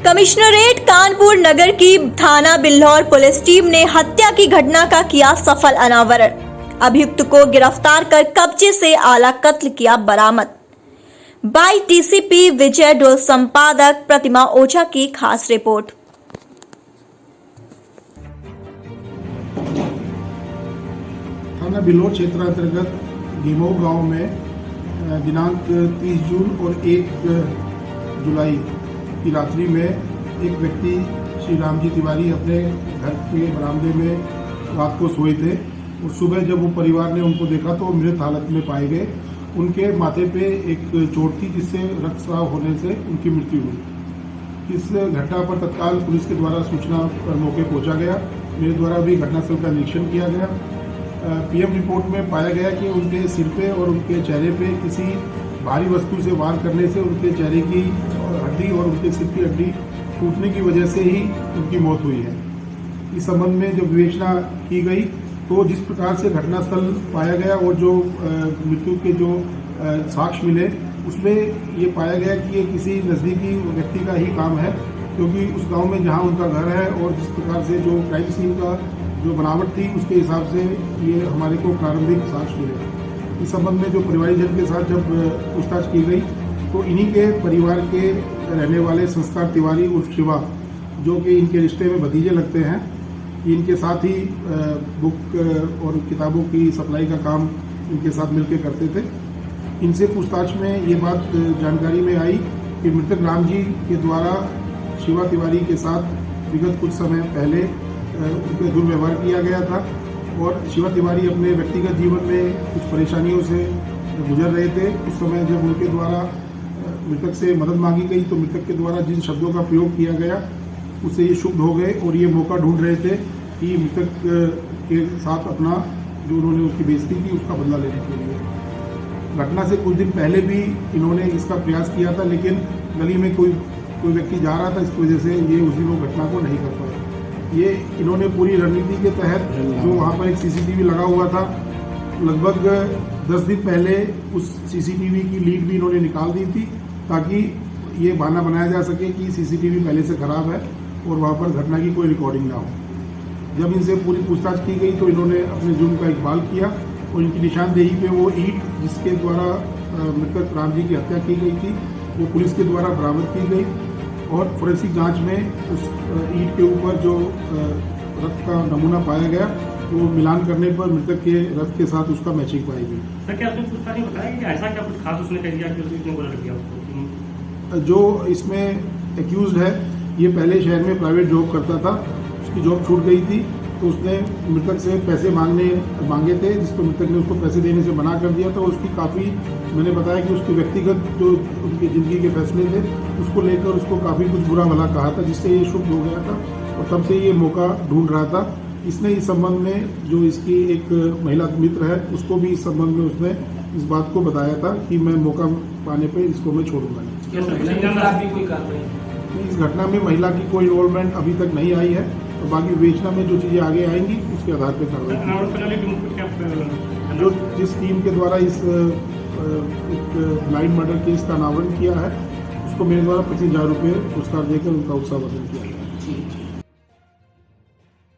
Commissionerate Kanpur नगर की थाना Bilhaur police team ने हत्या की घटना का किया सफल अनावरण। अभियुक्त को गिरफ्तार कर कब्जे से आला कत्ल किया बरामद। बाई टीसीपी विजय डोल संपादक प्रतिमा ओझा की खास रिपोर्ट। थाना बिल्हौर क्षेत्र अंतर्गत गिमो गांव में दिनांक 30 जून और 1 जुलाई की रात्रि में एक व्यक्ति श्री राम जी तिवारी अपने घर के बरामदे में रात को सोए थे और सुबह जब वो परिवार ने उनको देखा तो मृत हालत में पाए गए। उनके माथे पे एक चोट थी जिससे रक्तस्राव होने से उनकी मृत्यु हुई। इस घटना पर तत्काल पुलिस के द्वारा सूचना पर मौके पहुंचा गया। मेरे द्वारा भी घटनास्थल का निरीक्षण किया गया। पीएम रिपोर्ट में पाया गया कि उनके सिर पे और उनके चेहरे पे किसी भारी वस्तु से वार करने से उनके चेहरे की हड्डी और उनके सिर की हड्डी टूटने की वजह से ही उनकी मौत हुई है। इस संबंध में जब विवेचना की गई तो जिस प्रकार से घटनास्थल पाया गया और जो मृत्यु के जो साक्ष्य मिले उसमें ये पाया गया कि ये किसी नज़दीकी व्यक्ति का ही काम है, क्योंकि उस गांव में जहां उनका घर है और जिस प्रकार से जो क्राइम सीन का जो बनावट थी उसके हिसाब से ये हमारे को प्रारंभिक साक्ष्य मिले। इस संबंध में जो परिवारजन के साथ जब पूछताछ की गई तो इन्हीं के परिवार के रहने वाले संस्कार तिवारी उर्फ शिवा, जो कि इनके रिश्ते में भतीजे लगते हैं, इनके साथ ही बुक और किताबों की सप्लाई का काम इनके साथ मिलकर करते थे। इनसे पूछताछ में ये बात जानकारी में आई कि मृतक राम जी के द्वारा शिवा तिवारी के साथ विगत कुछ समय पहले उनके दुर्व्यवहार किया गया था और शिवा तिवारी अपने व्यक्तिगत जीवन में कुछ परेशानियों से गुजर रहे थे। उस समय जब उनके द्वारा मृतक से मदद मांगी गई तो मृतक के द्वारा जिन शब्दों का प्रयोग किया गया उससे ये क्षुब्ध हो गए और ये मौका ढूंढ रहे थे कि मृतक के साथ अपना जो उन्होंने उसकी बेइज्जती की उसका बदला लेने के लिए। घटना से कुछ दिन पहले भी इन्होंने इसका प्रयास किया था, लेकिन गली में कोई व्यक्ति जा रहा था, इसकी वजह से ये उस दिन वो घटना को नहीं कर पाए। ये इन्होंने पूरी रणनीति के तहत जो वहाँ पर एक सीसीटीवी लगा हुआ था, लगभग 10 दिन पहले उस सीसीटीवी की लीड भी इन्होंने निकाल दी थी ताकि ये बहाना बनाया जा सके कि सीसीटीवी पहले से खराब है और वहाँ पर घटना की कोई रिकॉर्डिंग ना हो। जब इनसे पूरी पूछताछ की गई तो इन्होंने अपने जुर्म का इकबाल किया और इनकी निशानदेही पे वो ईंट जिसके द्वारा मृतक राम जी की हत्या की गई थी वो पुलिस के द्वारा बरामद की गई और फोरेंसिक जांच में उस ईंट के ऊपर जो रक्त का नमूना पाया गया वो मिलान करने पर मृतक के रक्त के साथ उसका मैचिंग पाई गई। सर, क्या आपने पूछताछ में बताया कि ऐसा क्या कुछ खास उसने कर दिया कि उसने गोला लग गया उसको? जो इसमें एक्यूज्ड है ये पहले शहर में प्राइवेट जॉब करता था, उसकी जॉब छूट गई थी तो उसने मृतक से पैसे मांगे थे, जिस पर मृतक ने उसको पैसे देने से मना कर दिया था और उसकी काफ़ी मैंने बताया कि उसके व्यक्तिगत जो उनकी ज़िंदगी के फैसले थे उसको लेकर उसको काफ़ी कुछ बुरा भला कहा था, जिससे ये शुभ हो गया था और तब से ये मौका ढूंढ रहा था। इसने इस संबंध में जो इसकी एक महिला मित्र है उसको भी इस संबंध में उसने इस बात को बताया था कि मैं मौका पाने पर इसको मैं छोड़ूंगा नहीं। इस घटना में महिला की कोई इन्वॉल्वमेंट अभी तक नहीं आई है और बाकी विवेचना में जो चीज़ें आगे आएंगी उसके आधार पर कार्रवाई जो जिस टीम के द्वारा इस एक ब्लाइंड मर्डर केस का अनावरण किया है उसको मेरे द्वारा 25,000 रुपये पुरस्कार देकर उनका उत्साहवर्धन किया।